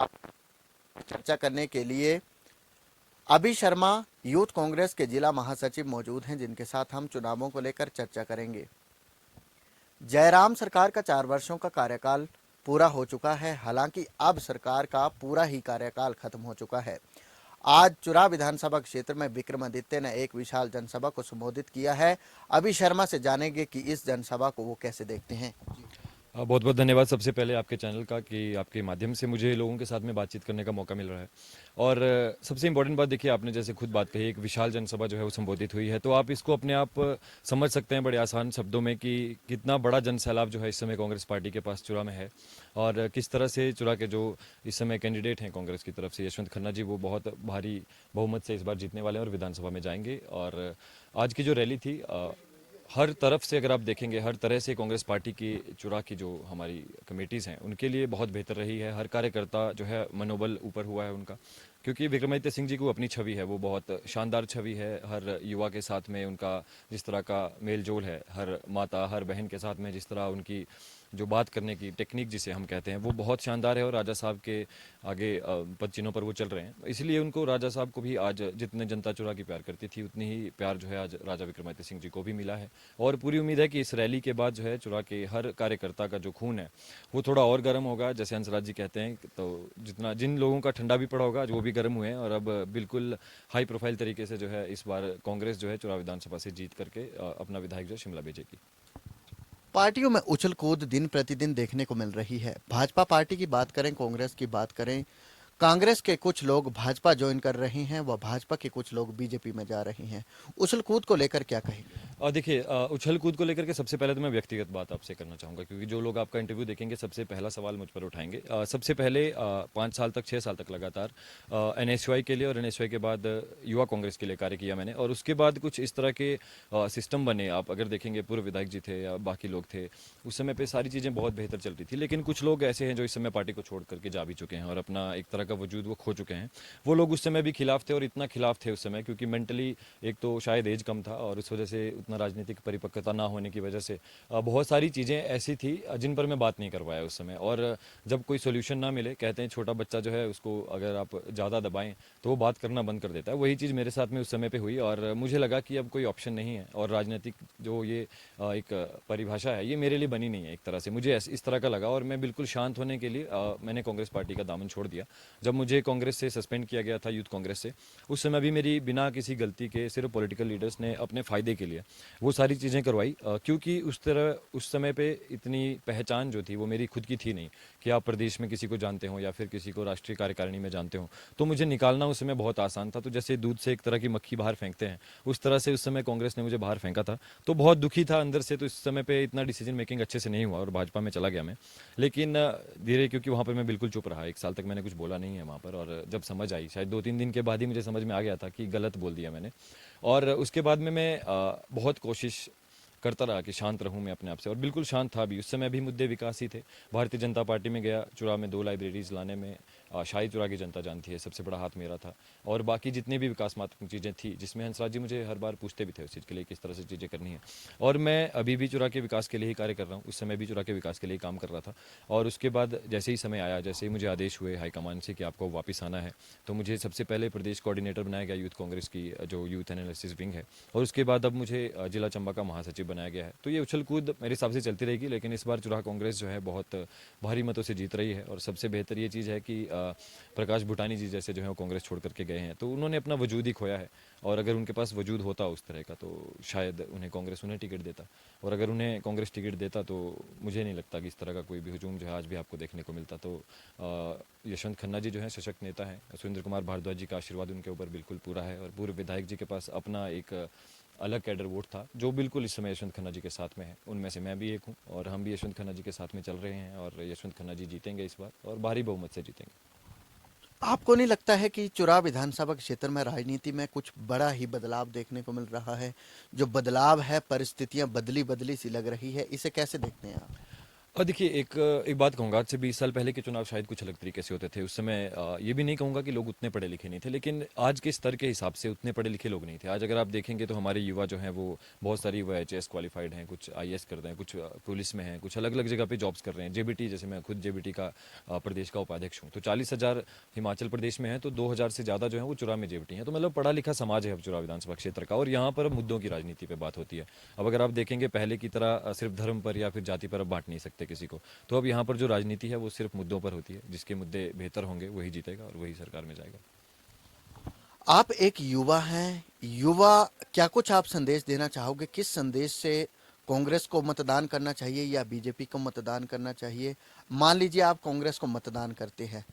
चर्चा करने के लिए अभी शर्मा यूथ कांग्रेस के जिला महासचिव मौजूद हैं, जिनके साथ हम चुनावों को लेकर चर्चा करेंगे। जयराम सरकार का 4 वर्षों का कार्यकाल पूरा हो चुका है। हालांकि अब सरकार का पूरा ही कार्यकाल खत्म हो चुका है। आज चुरा विधानसभा क्षेत्र में विक्रमादित्य ने एक विशाल जनसभा को संबोधित किया है। अभी शर्मा से जानेंगे कि इस जनसभा को वो कैसे देखते हैं। बहुत बहुत धन्यवाद सबसे पहले आपके चैनल का कि आपके माध्यम से मुझे लोगों के साथ में बातचीत करने का मौका मिल रहा है। और सबसे इम्पोर्टेंट बात देखिए, आपने जैसे खुद बात कही, एक विशाल जनसभा जो है वो संबोधित हुई है, तो आप इसको अपने आप समझ सकते हैं बड़े आसान शब्दों में कि कितना बड़ा जन सैलाब जो है इस समय कांग्रेस पार्टी के पास चुरा में है। और किस तरह से चुरा के जो इस समय कैंडिडेट हैं कांग्रेस की तरफ से, यशवंत खन्ना जी, वो बहुत भारी बहुमत से इस बार जीतने वाले हैं और विधानसभा में जाएंगे। और आज की जो रैली थी, हर तरफ से अगर आप देखेंगे, हर तरह से कांग्रेस पार्टी की चुरा की जो हमारी कमेटीज़ हैं उनके लिए बहुत बेहतर रही है। हर कार्यकर्ता जो है मनोबल ऊपर हुआ है उनका, क्योंकि विक्रमादित्य सिंह जी को अपनी छवि है, वो बहुत शानदार छवि है। हर युवा के साथ में उनका जिस तरह का मेल जोल है, हर माता हर बहन के साथ में जिस तरह उनकी जो बात करने की टेक्निक जिसे हम कहते हैं, वो बहुत शानदार है। और राजा साहब के आगे पद चिन्हों पर वो चल रहे हैं, इसलिए उनको, राजा साहब को भी आज जितने जनता चुरा की प्यार करती थी उतनी ही प्यार जो है आज राजा विक्रमादित्य सिंह जी को भी मिला है। और पूरी उम्मीद है कि इस रैली के बाद जो है चुरा के हर कार्यकर्ता का जो खून है वो थोड़ा और गर्म होगा। जैसे हंसराज जी कहते हैं, तो जितना जिन लोगों का ठंडा भी पड़ा होगा आज वो भी गर्म हुए हैं, और अब बिल्कुल हाई प्रोफाइल तरीके से जो है इस बार कांग्रेस जो है चुरा विधानसभा से जीत करके अपना विधायक जो शिमला भेजेगी। पार्टियों में उछल कूद दिन प्रतिदिन देखने को मिल रही है। भाजपा पार्टी की बात करें, कांग्रेस की बात करें, कांग्रेस के कुछ लोग भाजपा ज्वाइन कर रहे हैं, व भाजपा के कुछ लोग बीजेपी में जा रहे हैं। उछल कूद को लेकर क्या कहेंगे? और देखिए, उछल कूद को लेकर के सबसे पहले तो मैं व्यक्तिगत बात आपसे करना चाहूँगा, क्योंकि जो लोग आपका इंटरव्यू देखेंगे सबसे पहला सवाल मुझ पर उठाएंगे। सबसे पहले 5 साल तक 6 साल तक लगातार एनएसयूआई के लिए और एनएसयूआई के बाद युवा कांग्रेस के लिए कार्य किया मैंने। और उसके बाद कुछ इस तरह के सिस्टम बने, आप अगर देखेंगे पूर्व विधायक जी थे या बाकी लोग थे, उस समय पे सारी चीज़ें बहुत बेहतर चल रही थी। लेकिन कुछ लोग ऐसे हैं जो इस समय पार्टी को छोड़ करके जा भी चुके हैं और अपना एक तरह का वजूद वो खो चुके हैं। वो लोग उस समय भी खिलाफ थे, और इतना खिलाफ थे उस समय क्योंकि मेंटली एक तो शायद एज कम था और उस वजह से उतना राजनीतिक परिपक्वता ना होने की वजह से बहुत सारी चीज़ें ऐसी थी जिन पर मैं बात नहीं करवाया उस समय। और जब कोई सोल्यूशन ना मिले, कहते हैं छोटा बच्चा जो है उसको अगर आप ज़्यादा दबाएं तो वो बात करना बंद कर देता है। वही चीज़ मेरे साथ में उस समय पे हुई, और मुझे लगा कि अब कोई ऑप्शन नहीं है, और राजनीतिक जो ये एक परिभाषा है ये मेरे लिए बनी नहीं है। एक तरह से मुझे इस तरह का लगा, और मैं बिल्कुल शांत होने के लिए मैंने कांग्रेस पार्टी का दामन छोड़ दिया। जब मुझे कांग्रेस से सस्पेंड किया गया था, यूथ कांग्रेस से, उस समय भी मेरी बिना किसी गलती के सिर्फ पॉलिटिकल लीडर्स ने अपने फ़ायदे के लिए वो सारी चीज़ें करवाई, क्योंकि उस समय पे इतनी पहचान जो थी वो मेरी खुद की थी नहीं कि आप प्रदेश में किसी को जानते हो या फिर किसी को राष्ट्रीय कार्यकारिणी में जानते हो। तो मुझे निकालना उस समय बहुत आसान था। तो जैसे दूध से एक तरह की मक्खी बाहर फेंकते हैं, उस तरह से उस समय कांग्रेस ने मुझे बाहर फेंका था। तो बहुत दुखी था अंदर से। तो इस समय पे इतना डिसीजन मेकिंग अच्छे से नहीं हुआ और भाजपा में चला गया मैं। लेकिन धीरे, क्योंकि वहाँ पर मैं बिल्कुल चुप रहा, 1 साल तक मैंने कुछ बोला नहीं है वहाँ पर। और जब समझ आई, शायद 2-3 दिन के बाद ही मुझे समझ में आ गया था कि गलत बोल दिया मैंने। और उसके बाद में मैं बहुत कोशिश करता रहा कि शांत रहूं मैं अपने आप से, और बिल्कुल शांत था भी। उस समय भी मुद्दे विकास ही थे। भारतीय जनता पार्टी में गया, चुरा में 2 लाइब्रेरीज लाने में शाही चुरा की जनता जानती है सबसे बड़ा हाथ मेरा था। और बाकी जितनी भी विकासात्मक चीज़ें थी, जिसमें हंसराज जी मुझे हर बार पूछते भी थे उस चीज़ के लिए किस तरह से चीज़ें करनी है, और मैं अभी भी चुरा के विकास के लिए ही कार्य कर रहा हूँ। उस समय भी चुरा के विकास के लिए काम कर रहा था। और उसके बाद जैसे ही समय आया, जैसे ही मुझे आदेश हुए हाईकमान से कि आपको वापस आना है, तो मुझे सबसे पहले प्रदेश कोऑर्डिनेटर बनाया गया यूथ कांग्रेस की जो यूथ एनालिसिस विंग है, और उसके बाद अब मुझे जिला चंबा का महासचिव बनाया गया है। तो ये उछल कूद मेरे हिसाब से चलती रहेगी, लेकिन इस बार चुरा कांग्रेस जो है बहुत भारी मतों से जीत रही है। और सबसे बेहतर ये चीज़ है कि प्रकाश भूटानी जी जैसे जो है वो कांग्रेस छोड़ करके गए हैं, तो उन्होंने अपना वजूद ही खोया है। और अगर उनके पास वजूद होता उस तरह का, तो शायद उन्हें कांग्रेस उन्हें टिकट देता, और अगर उन्हें कांग्रेस टिकट देता तो मुझे नहीं लगता कि इस तरह का कोई भी हुजूम जो है आज भी आपको देखने को मिलता। तो यशवंत खन्ना जी जो है सशक्त नेता हैं, सुरेंद्र कुमार भारद्वाज जी का आशीर्वाद उनके ऊपर बिल्कुल पूरा है, और पूर्व विधायक जी के पास अपना एक अलग कैडर वोट था जो बिल्कुल इस समय यशवंत खन्ना जी के साथ में है। उनमें से मैं भी एक हूँ, और हम भी यशवंत खन्ना जी के साथ में चल रहे हैं, और यशवंत खन्ना जी जीतेंगे इस बार, और भारी बहुमत से जीतेंगे। आपको नहीं लगता है कि चुरा विधानसभा क्षेत्र में राजनीति में कुछ बड़ा ही बदलाव देखने को मिल रहा है? जो बदलाव है, परिस्थितियां बदली बदली सी लग रही है, इसे कैसे देखते हैं आप? और देखिए एक बात कहूँगा, आज से 20 साल पहले के चुनाव शायद कुछ अलग तरीके से होते थे। उस समय ये भी नहीं कहूँगा कि लोग उतने पढ़े लिखे नहीं थे, लेकिन आज के स्तर के हिसाब से उतने पढ़े लिखे लोग नहीं थे। आज अगर आप देखेंगे तो हमारे युवा जो हैं वो बहुत सारी वो एचएएस क्वालिफाइड हैं, कुछ आईएएस कर रहे हैं, कुछ पुलिस में हैं, कुछ अलग अलग जगह पे जॉब्स कर रहे हैं। जेबीटी, जैसे मैं खुद जेबीटी का प्रदेश का उपाध्यक्ष हूँ, तो 40,000 हिमाचल प्रदेश में है, तो 2,000 से ज़्यादा जो है वो चुनाव में जेबीटी हैं। तो मतलब पढ़ा लिखा समाज है अब चुनाव विधानसभा क्षेत्र का, और यहाँ पर अब मुद्दों की राजनीति पे बात होती है। अब अगर आप देखेंगे पहले की तरह सिर्फ धर्म पर या फिर जाति पर अब बांट नहीं सकते किसी को। तो अब यहाँ पर जो राजनीति है वो सिर्फ मुद्दों पर होती है, जिसके मुद्दे बेहतर होंगे वही जीतेगा और वही सरकार में जाएगा। आप एक युवा हैं, युवा क्या कुछ आप संदेश देना चाहोगे? किस संदेश से कांग्रेस को मतदान करना चाहिए या बीजेपी को मतदान करना चाहिए? मान लीजिए आप कांग्रेस को मतदान करते हैं,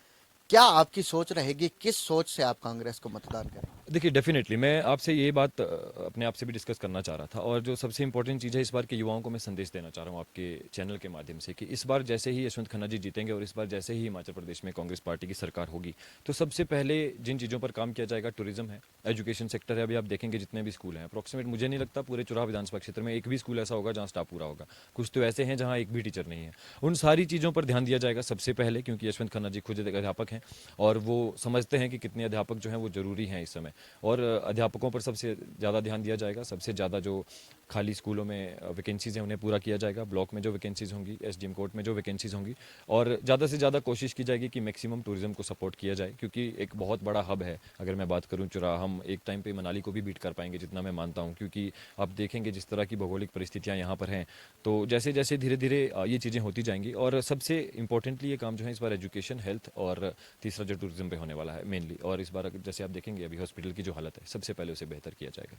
क्या आपकी सोच रहेगी? किस सोच से आप कांग्रेस को मतदान करें? देखिए, डेफिनेटली मैं आपसे ये बात अपने आप से भी डिस्कस करना चाह रहा था, और जो सबसे इंपॉर्टेंट चीज़ है इस बार के युवाओं को मैं संदेश देना चाह रहा हूँ आपके चैनल के माध्यम से, कि इस बार जैसे ही यशवंत खन्ना जी जीतेंगे और इस बार जैसे ही हिमाचल प्रदेश में कांग्रेस पार्टी की सरकार होगी, तो सबसे पहले जिन चीज़ों पर काम किया जाएगा, टूरिज्म है, एजुकेशन सेक्टर है। अभी आप देखेंगे जितने भी स्कूल हैं, अप्रोक्सीमेट मुझे नहीं लगता पूरे चुराह विधानसभा क्षेत्र में एक भी स्कूल ऐसा होगा जहाँ स्टाफ पूरा होगा। कुछ तो ऐसे हैं जहाँ एक भी टीचर नहीं है। उन सारी चीज़ों पर ध्यान दिया जाएगा सबसे पहले, क्योंकि यशवंत खन्ना जी खुद एक अध्यापक हैं और वो समझते हैं कि कितने अध्यापक जो हैं वो ज़रूरी हैं इस समय। और अध्यापकों पर सबसे ज़्यादा ध्यान दिया जाएगा। सबसे ज़्यादा जो खाली स्कूलों में वैकेंसीज़ हैं उन्हें पूरा किया जाएगा। ब्लॉक में जो वैकेंसीज़ होंगी, एसडीएम कोर्ट में जो वैकेंसीज़ होंगी, और ज़्यादा से ज़्यादा कोशिश की जाएगी कि मैक्सिमम टूरिज्म को सपोर्ट किया जाए, क्योंकि एक बहुत बड़ा हब है। अगर मैं बात करूँ चुराह, हम एक टाइम पे मनाली को भी बीट कर पाएंगे जितना मैं मानता हूँ, क्योंकि आप देखेंगे जिस तरह की भौगोलिक परिस्थितियाँ यहाँ पर हैं। तो जैसे जैसे धीरे धीरे ये चीज़ें होती जाएंगी, और सबसे इंपॉर्टेंटली ये काम जो है इस बार एजुकेशन, हेल्थ और तीसरा जो टूरिज्म पे होने वाला है मेनली। और इस बार जैसे आप देखेंगे अभी हॉस्पिटल की जो हालत है, सबसे पहले उसे बेहतर किया जाएगा।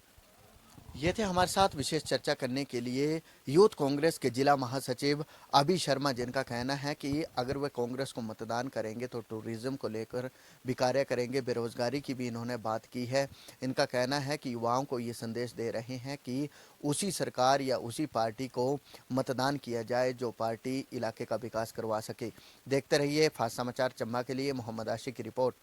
ये थे हमारे साथ विशेष चर्चा करने के लिए यूथ कांग्रेस के जिला महासचिव अभी शर्मा, जिनका कहना है कि अगर वे कांग्रेस को मतदान करेंगे तो टूरिज्म को लेकर भी कार्य करेंगे। बेरोजगारी की भी इन्होंने बात की है। इनका कहना है कि युवाओं को ये संदेश दे रहे हैं कि उसी सरकार या उसी पार्टी को मतदान किया जाए जो पार्टी इलाके का विकास करवा सके। देखते रहिए फास्ट समाचार चंबा के लिए मोहम्मद आशिक की रिपोर्ट।